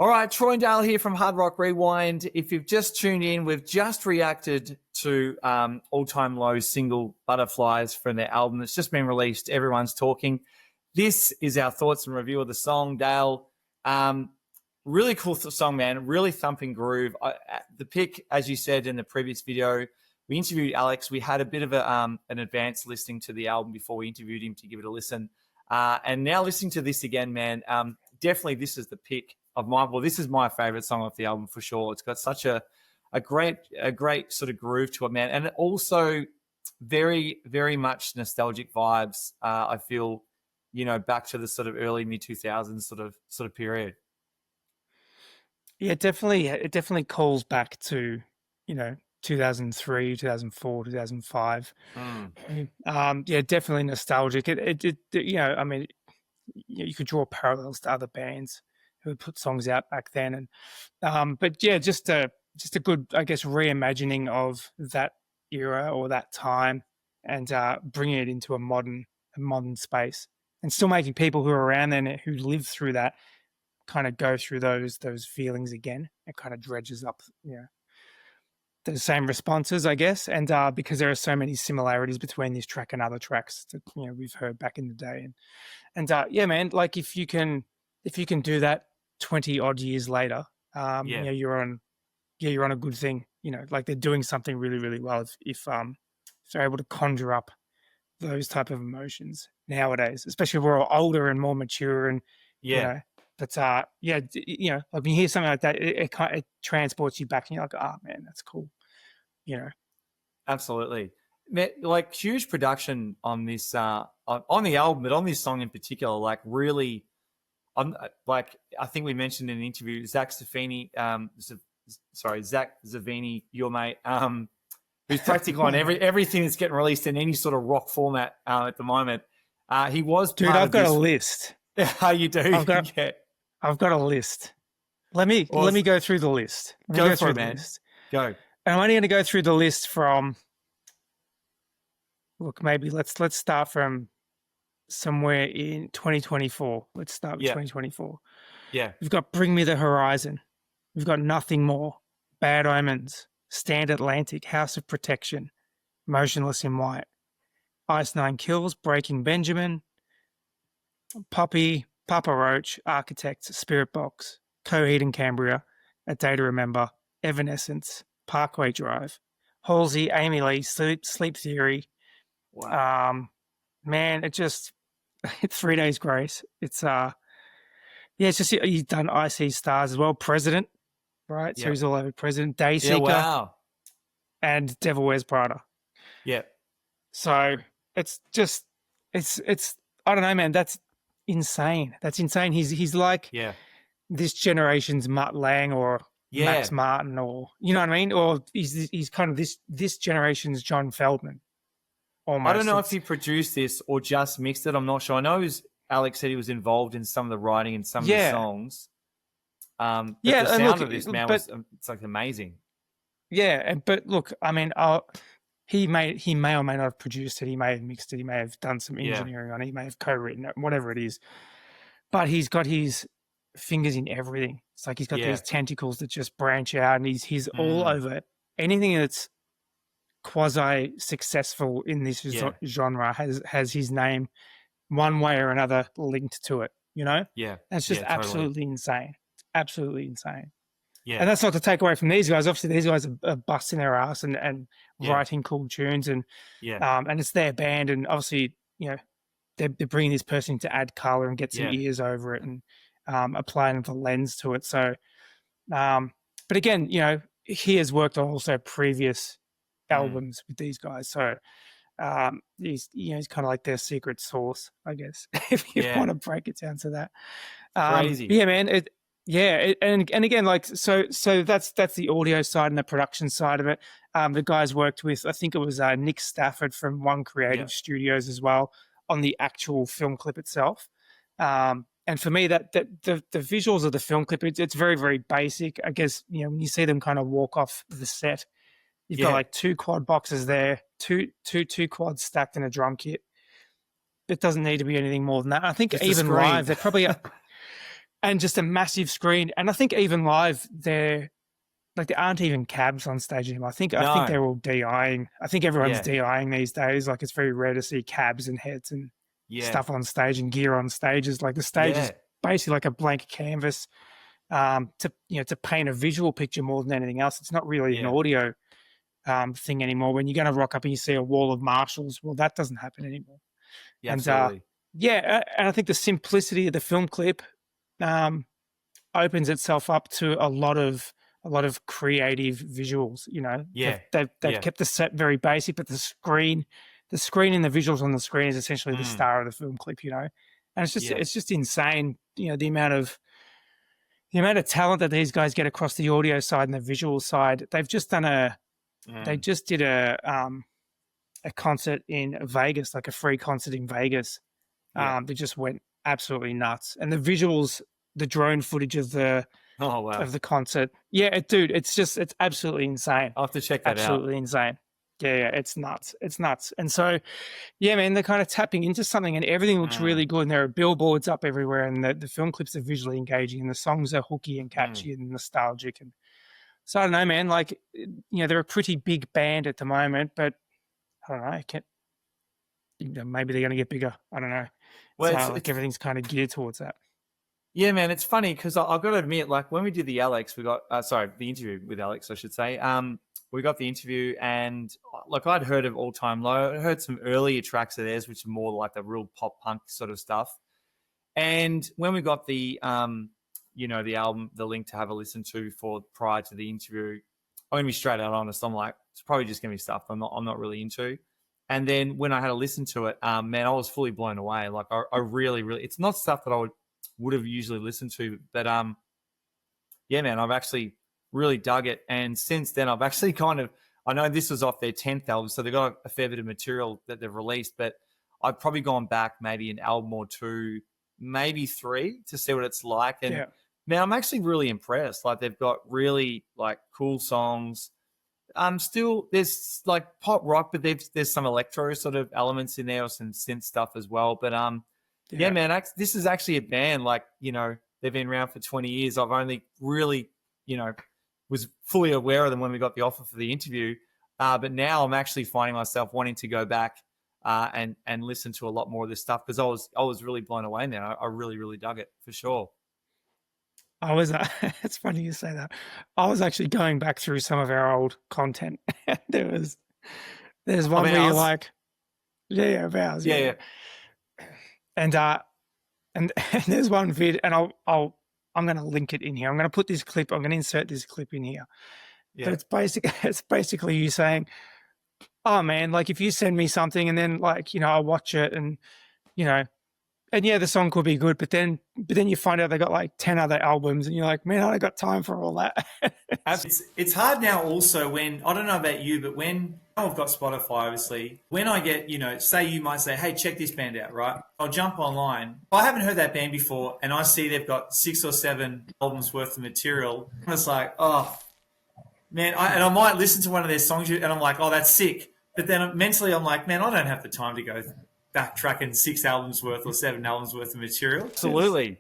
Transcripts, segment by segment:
All right, Troy and Dale here from Hard Rock Rewind. If you've just tuned in, we've just reacted to All Time Low's single Butterflies from their album that's just been released. Everyone's talking. This is our thoughts and review of the song, Dale. Really cool song, man. Really thumping groove. The pick, as you said in the previous video, we interviewed Alex. We had a bit of an advanced listening to the album before we interviewed him to give it a listen. And now listening to this again, man, definitely this is the pick of mine. Well, this is my favorite song off the album for sure. It's got such a great sort of groove to it, man. And also very, very much nostalgic vibes. I feel, back to the sort of early mid 2000s sort of period. Yeah, it definitely calls back to, 2003, 2004, 2005. Yeah, definitely nostalgic. You could draw parallels to other bands who put songs out back then, and but yeah, just a good, I guess, reimagining of that era or that time, and bringing it into a modern space, and still making people who are around then who lived through that kind of go through those feelings again. It kind of dredges up, the same responses, I guess, and because there are so many similarities between this track and other tracks that we've heard back in the day, and yeah, man, like if you can do that 20 odd years later, you're on a good thing. Like they're doing something really, really well if they're able to conjure up those type of emotions nowadays, especially if we're all older and more mature, and but like when you hear something like that, it transports you back, and you're like, oh man, that's cool. Absolutely. Like huge production on this on the album, but on this song in particular, like really, like I think we mentioned in an interview, Zach Zavini, your mate, who's practically on everything that's getting released in any sort of rock format at the moment. He was dude. I've got a list. How you do? I've got a list. Let me go through the list. Go for it, man. Go. And I'm only going to go through the list from. Look, maybe let's start from somewhere in 2024. Let's start with 2024. Yeah. We've got Bring Me the Horizon. We've got Nothing More, Bad Omens, Stand Atlantic, House of Protection, Motionless in White, Ice Nine Kills, Breaking Benjamin, Poppy, Papa Roach, Architects, Spirit Box, Coheed and Cambria, A Day to Remember, Evanescence, Parkway Drive, Halsey, Amy Lee, Sleep Theory. Wow. Man, it's 3 Days Grace. It's it's just he's done I See Stars as well. President, right? So he's all over President, Dayseeker, and Devil Wears Prada. Yeah. So it's I don't know, man. That's insane. He's like this generation's Mutt Lange or Max Martin, or you know what I mean? Or he's kind of this generation's John Feldman. Almost. I don't know if he produced this or just mixed it. I'm not sure. I know Alex said he was involved in some of the writing and some of the songs. But the sound of this, man, it's like amazing. Yeah, but look, I mean, he may or may not have produced it. He may have mixed it. He may have done some engineering on it. He may have co-written it, whatever it is. But he's got his fingers in everything. It's like he's got these tentacles that just branch out, and he's all over it. Anything that's quasi-successful in this genre has his name one way or another linked to it, Yeah. That's just absolutely insane. It's absolutely insane. Yeah. And that's not to take away from these guys. Obviously, these guys are busting their ass and writing cool tunes, and and it's their band, and obviously, they're bringing this person to add color and get some ears over it, and applying the lens to it. So, but again, he has worked on also previous albums with these guys, so he's kind of like their secret sauce, I guess, if you want to break it down to that. Crazy. Yeah, man. And again, like so that's the audio side and the production side of it. The guys worked with, I think it was Nick Stafford from One Creative Studios as well on the actual film clip itself. And for me, that the visuals of the film clip, it's very, very basic. I guess when you see them kind of walk off the set, you've got like two quad boxes there, two quads stacked in a drum kit. It doesn't need to be anything more than that. I think even live, they're probably and just a massive screen. And I think even live, there aren't even cabs on stage anymore. I think No. they're all DIing. I think everyone's Yeah. DIing these days. Like, it's very rare to see cabs and heads and Yeah. stuff on stage and gear on stages. Like, the stage is basically like a blank canvas to paint a visual picture more than anything else. It's not really an audio thing anymore. When you're going to rock up and you see a wall of Marshalls, well, that doesn't happen anymore. Yeah, And absolutely. and I think the simplicity of the film clip opens itself up to a lot of creative visuals. You know, they've kept the set very basic, but the screen and the visuals on the screen is essentially the star of the film clip. You know, and it's just insane. You know, the amount of talent that these guys get across the audio side and the visual side. They've just done they just did a concert in Vegas, like a free concert in Vegas. They just went absolutely nuts. And the visuals, the drone footage of the of the concert. Yeah, dude, it's absolutely insane. I'll have to check that out. Absolutely insane. Yeah, it's nuts. It's nuts. And so, yeah, man, they're kind of tapping into something, and everything looks really good. And there are billboards up everywhere, and the film clips are visually engaging, and the songs are hooky and catchy and nostalgic. And so I don't know, man. Like, you know, they're a pretty big band at the moment, but I don't know. Maybe they're going to get bigger. I don't know. Well, it's everything's kind of geared towards that. Yeah, man, it's funny because I've got to admit, like when we did the Alex, we got the interview with Alex, I should say. We got the interview, and like I'd heard of All Time Low. I heard some earlier tracks of theirs, which are more like the real pop punk sort of stuff. And when we got the the album, the link to have a listen to for prior to the interview, I'm gonna be straight out honest. I'm like, it's probably just gonna be stuff I'm not really into. And then when I had to listen to it, man, I was fully blown away. Like I really, it's not stuff that I would have usually listened to, but yeah, man, I've actually really dug it. And since then, I've actually I know this was off their 10th album, so they've got a fair bit of material that they've released, but I've probably gone back maybe an album or two, maybe three, to see what it's like. And man, I'm actually really impressed. Like they've got really like cool songs. Still there's like pop rock, but there's some electro sort of elements in there or some synth stuff as well. But yeah, man, this is actually a band, like, you know, they've been around for 20 years. I've only really, you know, was fully aware of them when we got the offer for the interview. But now I'm actually finding myself wanting to go back and listen to a lot more of this stuff, because I was really blown away now. I really, really dug it for sure. It's funny you say that. I was actually going back through some of our old content. There's one where you're like, of ours. Yeah. And there's one vid, and I'm going to link it in here. I'm going to put this clip. I'm going to insert this clip in here. Yeah. But it's basically you saying, "Oh man, like if you send me something, and then like, you know, I watch it, and you know, and yeah, the song could be good, but then you find out they got like 10 other albums, and you're like, man, I don't got time for all that." It's hard now also when, I don't know about you, but when I've got Spotify, obviously, when I get, you know, say you might say, hey, check this band out, right? I'll jump online. If I haven't heard that band before and I see they've got 6 or 7 albums worth of material, I'm just like, oh, man, and I might listen to one of their songs and I'm like, oh, that's sick. But then mentally I'm like, man, I don't have the time to go backtracking 6 albums worth or 7 albums worth of material. Absolutely.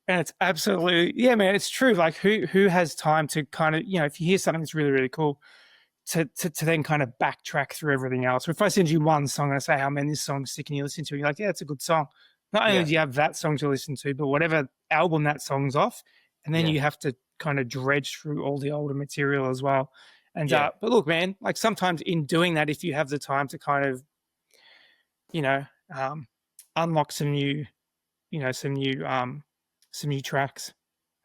And it's absolutely, yeah, man, it's true. Like who has time to kind of, you know, if you hear something that's really, really cool, to then kind of backtrack through everything else. Or if I send you one song and I say, oh man, this song's sick, and you listen to it, you're like, yeah, it's a good song. Not only do you have that song to listen to, but whatever album that song's off, and then you have to kind of dredge through all the older material as well. And but look, man, like sometimes in doing that, if you have the time to kind of, you know, unlock some new tracks.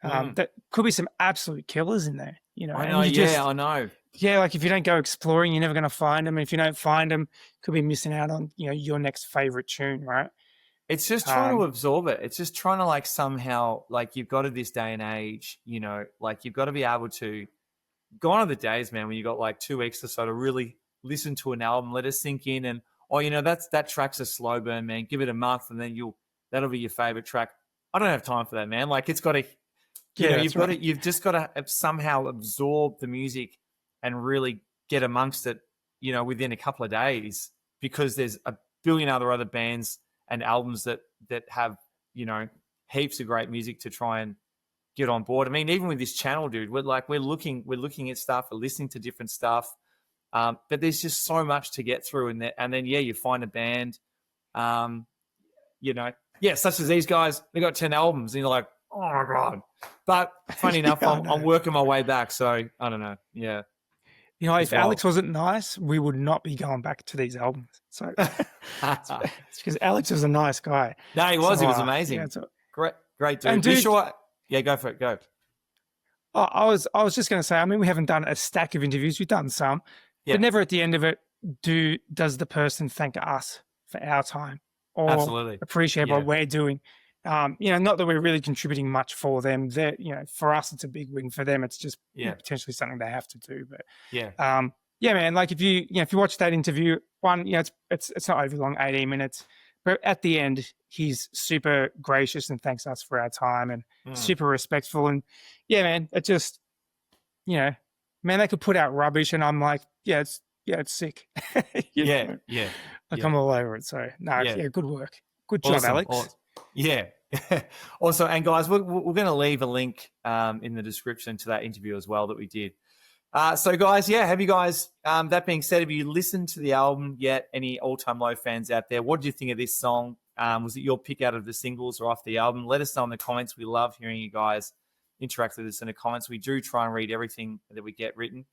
That could be some absolute killers in there, you know. I know, I know. Yeah, like if you don't go exploring, you're never going to find them. And if you don't find them, could be missing out on, you know, your next favorite tune, right? It's just trying to absorb it. It's just trying to like somehow, like you've got to this day and age, you know, like you've got to be able to, gone are the days, man, when you got like 2 weeks or so to really listen to an album, let it sink in, and, oh, you know, that track's a slow burn, man. Give it a month and then that'll be your favorite track. I don't have time for that, man. Like it's got to, you've just got to somehow absorb the music and really get amongst it, you know, within a couple of days, because there's a billion other bands and albums that have, you know, heaps of great music to try and get on board. I mean, even with this channel, dude, we're looking at stuff, we're listening to different stuff. But there's just so much to get through in that. And then, you find a band, such as these guys, they got 10 albums and you're like, oh my God. But funny enough, I'm working my way back. So I don't know. Yeah. If Alex wasn't nice, we would not be going back to these albums. So it's because Alex was a nice guy. No, he was. He was amazing. Great dude. And dude, yeah, go for it. Go. I was just going to say, I mean, we haven't done a stack of interviews. We've done some, but never at the end of it does the person thank us for our time or Absolutely appreciate what we're doing. Not that we're really contributing much for them. For us, it's a big win. For them, it's just potentially something they have to do. But man, like if you watch that interview, it's not over long, 18 minutes. But at the end, he's super gracious and thanks us for our time and super respectful. And man, it just, man, they could put out rubbish and I'm like, it's sick. I'm all over it. So good work. Good job, awesome. Alex. Awesome. Yeah. Also, and guys, we're going to leave a link in the description to that interview as well that we did. So guys, have you guys, that being said, have you listened to the album yet? Any All Time Low fans out there? What did you think of this song? Was it your pick out of the singles or off the album? Let us know in the comments. We love hearing you guys interact with us in the comments. We do try and read everything that we get written.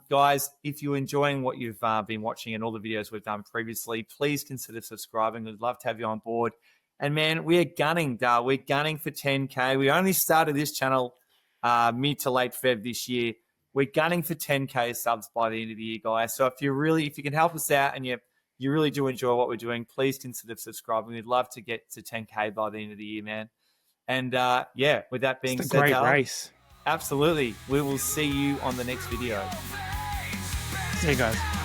Guys, if you're enjoying what you've been watching and all the videos we've done previously, please consider subscribing. We'd love to have you on board. And man, we're gunning, Dale. We're gunning for 10K. We only started this channel mid to late Feb this year. We're gunning for 10K subs by the end of the year, guys. So if you can help us out and you really do enjoy what we're doing, please consider subscribing. We'd love to get to 10K by the end of the year, man. And with that being said, great race. Absolutely. We will see you on the next video. See you guys.